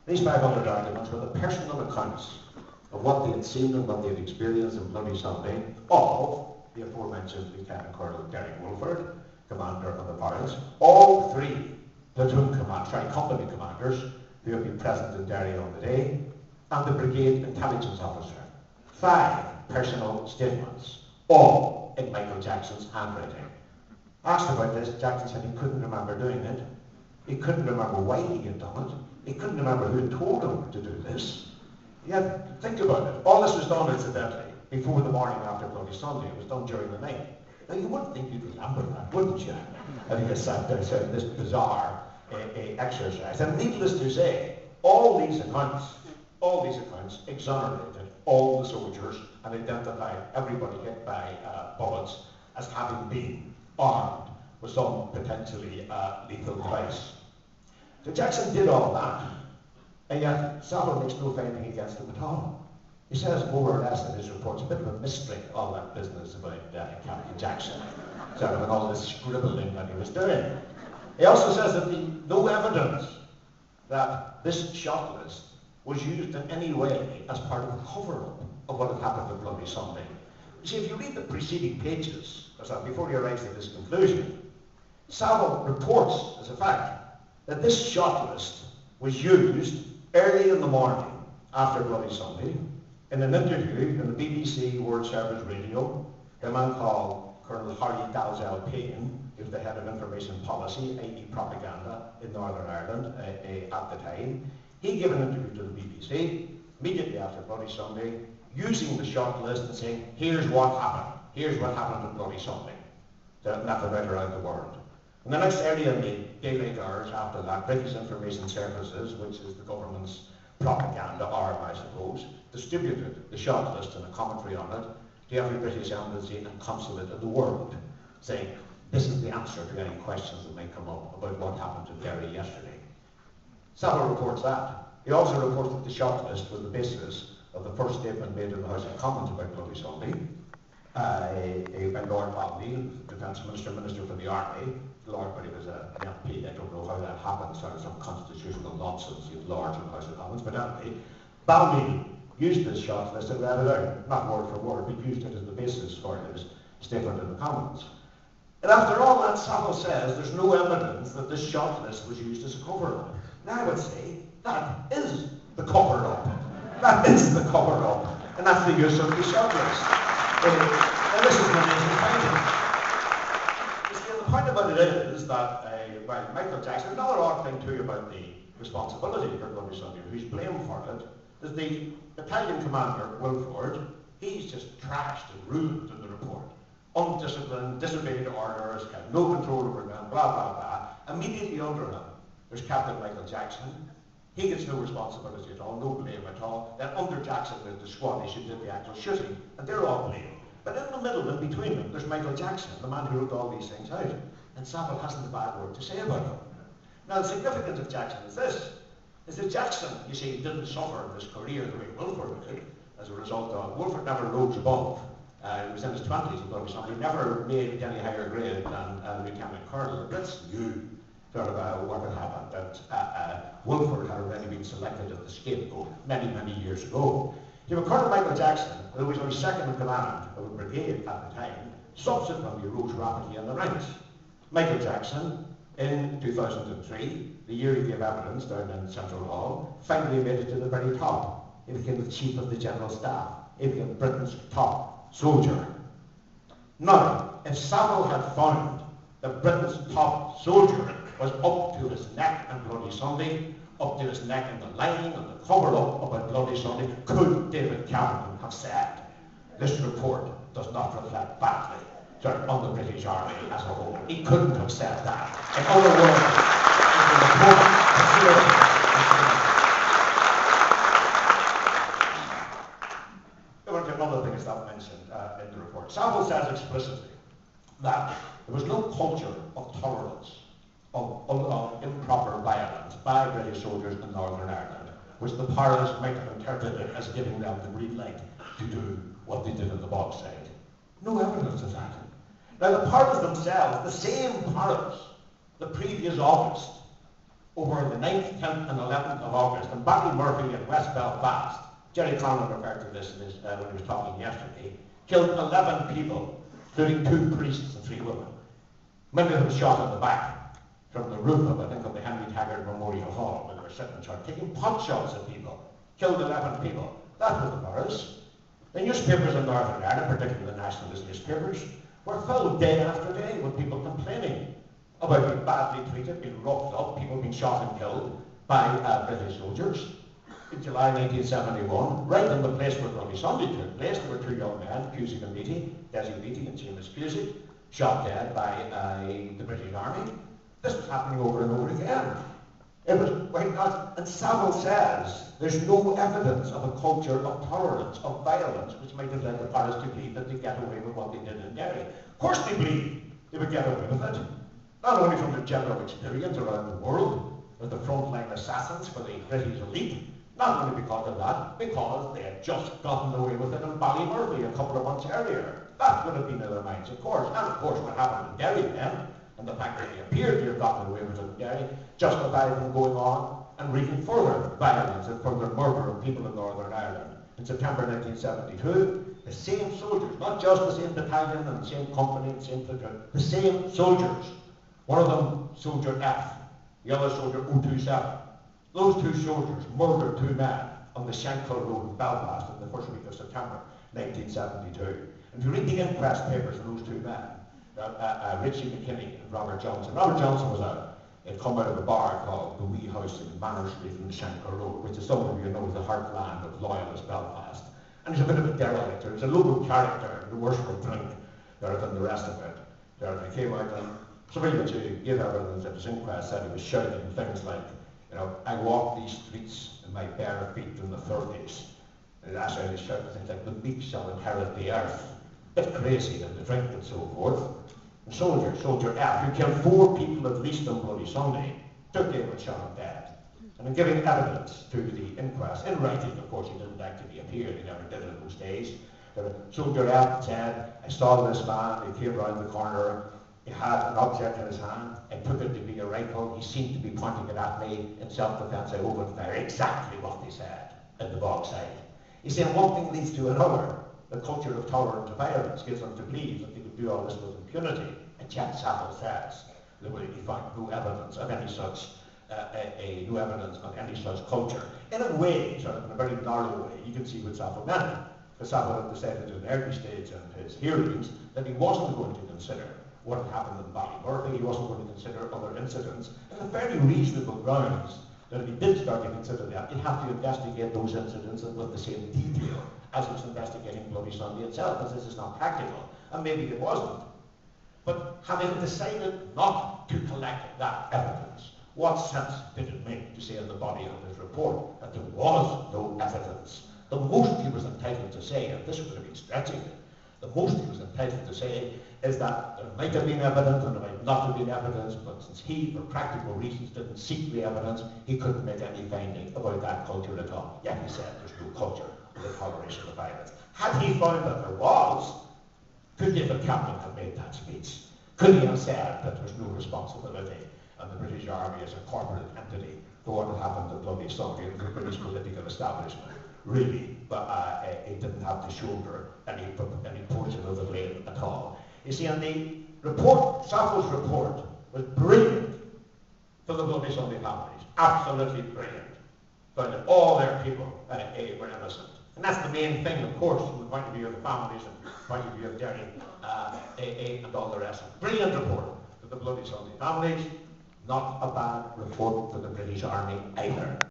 These 500 arguments were the personal accounts of what they had seen and what they had experienced in Bloody Sunday of the aforementioned Lieutenant Colonel Derry Wolford, commander of the Paris, all three company commanders who had been present in Derry on the day, and the brigade intelligence officer. 5 personal statements, all in Michael Jackson's handwriting. Asked about this, Jackson said he couldn't remember doing it. He couldn't remember why he had done it. He couldn't remember who had told him to do this. Yet, think about it. All this was done, incidentally, before the morning after Bloody Sunday. It was done during the night. Now, you wouldn't think you'd remember that, wouldn't you? I think I sat there and this bizarre exercise. And needless to say, all these accounts exonerated all the soldiers and identified everybody hit by bullets as having been armed with some potentially lethal device. So Jackson did all that, and yet Saville makes no finding against him at all. He says more or less in his reports, a bit of a mystery, all that business about Captain Jackson, sort of, and all this scribbling that he was doing. He also says that no evidence that this shot list was used in any way as part of a cover-up of what had happened on Bloody Sunday. You see, if you read the preceding pages, before he arrives at this conclusion, Saville reports, as a fact, that this shot list was used early in the morning after Bloody Sunday in an interview in the BBC World Service Radio. A man called Colonel Harry Dalzell Payne, who was the head of information policy, i.e. propaganda, in Northern Ireland at the time. He gave an interview to the BBC immediately after Bloody Sunday, using the shot list and saying, here's what happened on Bloody Sunday. That went around the world. And the next area in the daylight hours after that, British Information Services, which is the government's propaganda arm, I suppose, distributed the shot list and a commentary on it to every British embassy and consulate in the world, saying, this is the answer to any questions that may come up about what happened to Derry yesterday. Saville reports that. He also reports that the shot list was the basis of the first statement made in the House of Commons about Bloody Sunday by Lord Balney, Defence Minister, Minister for the Army. Lord, but he was an MP. I don't know how that happened, sort of some constitutional nonsense, you Lords in the House of Commons, but anyway, Balney used this shot list and read it out, not word for word, but used it as the basis for his statement in the Commons. And after all that, Saville says there's no evidence that this shot list was used as a cover-up. Now I would say that is the cover-up. That is the cover-up, and that's the use of the shot list. And this is an amazing finding. You see, the point about it is that Michael Jackson, another odd thing too about the responsibility for Bloody Sunday, who's blamed for it, is the battalion commander, Wilford. He's just trashed and ruined in the report. Undisciplined, disobeyed orders, had no control over them, blah, blah, blah. Immediately under him, there's Captain Michael Jackson. He gets no responsibility at all, no blame at all. Then under Jackson, there's the Squaddish who did the actual shooting, and they're all blamed. But in the middle, in between them, there's Michael Jackson, the man who wrote all these things out. And Saville hasn't a bad word to say about him. Now, the significance of Jackson is this, is that Jackson, you see, didn't suffer in his career the way Wilford did, as a result of, Wilford never rose above. He was in his 20s, and Bloody Sunday. He never made any higher grade than Lieutenant Colonel. That's new, sort of what had happened, that Wilford had already been selected as the scapegoat many, many years ago. You have Colonel Michael Jackson, who was only second in command of a brigade at the time, subsequently rose rapidly in the ranks. Michael Jackson, in 2003, the year he gave evidence down in Central Hall, finally made it to the very top. He became the Chief of the General Staff. He became Britain's top soldier. Now, if Saville had found that Britain's top soldier was up to his neck in Bloody Sunday, up to his neck in the lying and the cover-up about Bloody Sunday, could David Cameron have said, this report does not reflect badly on the British Army as a whole? He couldn't have said that. In other words, another thing is not mentioned in the report. Saville says explicitly that there was no culture of tolerance of improper violence by British soldiers in Northern Ireland, which the Paras might have interpreted as giving them the green light to do what they did in the Bogside. No evidence of that. Now the Paras themselves, the same Paras, the previous August, over the 9th, 10th and 11th of August in Ballymurphy in West Belfast. Jerry Conlon referred to this when he was talking yesterday. Killed 11 people, including 2 priests and 3 women. Many of them shot in the back from the roof of, I think, of the Henry Taggart Memorial Hall, where they were sitting in church, taking pot shots at people. Killed 11 people. That was the virus. The newspapers in Northern Ireland, particularly the nationalist newspapers, were filled day after day with people complaining about being badly treated, being roughed up, people being shot and killed by British soldiers. In July 1971, right in the place where Bloody Sunday took place, there were 2 young men, Cusick and Beattie, Desi Beattie and Seamus Cusick, shot dead by the British Army. This was happening over and over again. It was right now, and Saville says there's no evidence of a culture of tolerance, of violence, which might have led the Paris to believe that they get away with what they did in Derry. Of course they believed they would get away with it, not only from their general experience around the world, as the frontline assassins for the British elite, not only because of that, because they had just gotten away with it in Ballymurphy a couple of months earlier. That would have been in their minds, of course. And of course what happened in Derry then, and the fact that they appeared to have gotten away with it in Derry, justified them going on and wreaking further violence and further murder of people in Northern Ireland. In September 1972, the same soldiers, not just the same battalion and the same company and the same platoon, the same soldiers, one of them Soldier F, the other Soldier 027, those 2 soldiers murdered 2 men on the Shankill Road in Belfast in the first week of September 1972. And if you read the inquest papers of those 2 men, Richie McKinney and Robert Johnson. Robert Johnson was had come out of a bar called the Wee House in Manor Street in the Shankill Road, which is some of you know is the heartland of loyalist Belfast. And he's a bit of a derelict. He's a local character, the worse for drink than the rest of it. He came out and surveillance who gave evidence at his inquest said he was shouting things like, you know, I walked these streets in my bare feet in the 30s. And that's how he shouted things like, the meek shall inherit the earth. Bit crazy than the drink and so forth. And Soldier F, who killed 4 people at least on Bloody Sunday, took him and shot him dead. And in giving evidence to the inquest, in writing, of course, he didn't actually appear, he never did in those days. Soldier F said, I saw this man, he came round the corner, he had an object in his hand, I took it to be a rifle, he seemed to be pointing it at me in self-defense, I opened fire. Exactly what they said at the Bogside. He said one thing leads to another. The culture of tolerant violence gives them to believe that they could do all this with impunity. And yet Saville says that he found no evidence of any such no evidence of any such culture. In a way, sort of in a very narrow way, you can see what Saville meant. Because Saville had decided in early stage in his hearings that he wasn't going to consider what had happened in Ballymurphy, he wasn't going to consider other incidents, and the very reasonable grounds that if he did start to consider that, he'd have to investigate those incidents with the same detail as he was investigating Bloody Sunday itself, because this is not practical, and maybe it wasn't. But having decided not to collect that evidence, what sense did it make to say in the body of his report that there was no evidence? The most he was entitled to say, and this would have been stretching it, the most he was entitled to say is that there might have been evidence and there might not have been evidence, but since he, for practical reasons, didn't seek the evidence, he couldn't make any finding about that culture at all. Yet he said there's no culture of the toleration of violence. Had he found that there was, could David Cameron have made that speech? Could he have said that there's no responsibility of the British Army as a corporate entity for what had happened to Bloody Sunday and the British political establishment? Really, but he didn't have to shoulder any portion of the blame at all. You see, and the report, Saville's report, was brilliant for the Bloody Sunday families. Absolutely brilliant. Found that all their people were innocent. And that's the main thing, of course, from the point of view of the families and the point of view of Derry and all the rest. Brilliant report for the Bloody Sunday families. Not a bad report for the British Army either.